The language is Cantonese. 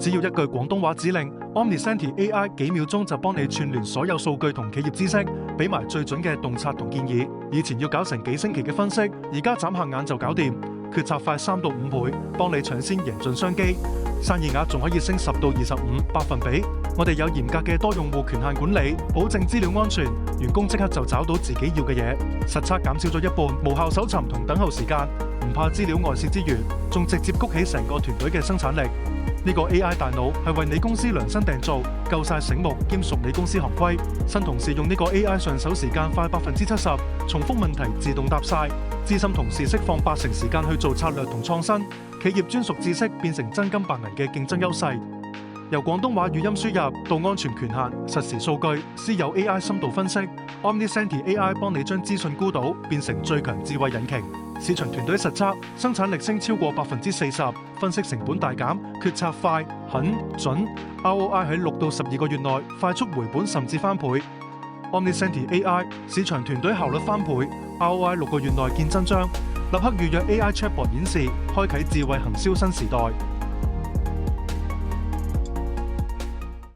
只要一句廣東話指令 ，Omnisenti AI 幾秒鐘就幫你串聯所有數據同企業知識，俾埋最準嘅洞察同建議。以前要搞成幾星期嘅分析，而家眨下眼就搞掂，決策快3到5倍，幫你搶先贏盡商機。生意額仲可以升10到25%。我哋有嚴格嘅多用戶權限管理，保證資料安全，員工即刻就找到自己要嘅嘢。實測減少咗一半無效搜尋同等候時間，唔怕資料外泄之餘，仲直接谷起成個團隊嘅生產力。呢個 AI 大腦係為你公司量身訂造，夠晒醒目兼熟你公司行規。新同事用呢個 AI 上手時間快70%，重複問題自動答晒。資深同事釋放80%時間去做策略同創新，企業專屬知識變成真金白銀嘅競爭優勢。由廣東話語音輸入到安全權限、實時數據、私有 AI 深度分析 ，Omnisenti AI 幫你將資訊孤島變成最強智慧引擎。市場團隊實測，生產力升超過40%，分析成本大減，決策快、狠、準 ，ROI 喺6到12個月內快速回本甚至翻倍。Omnisenti AI 市場團隊效率翻倍 ，ROI 6個月內見真章。立刻預約 AI Chatbot 演示，開啟智慧行銷新時代。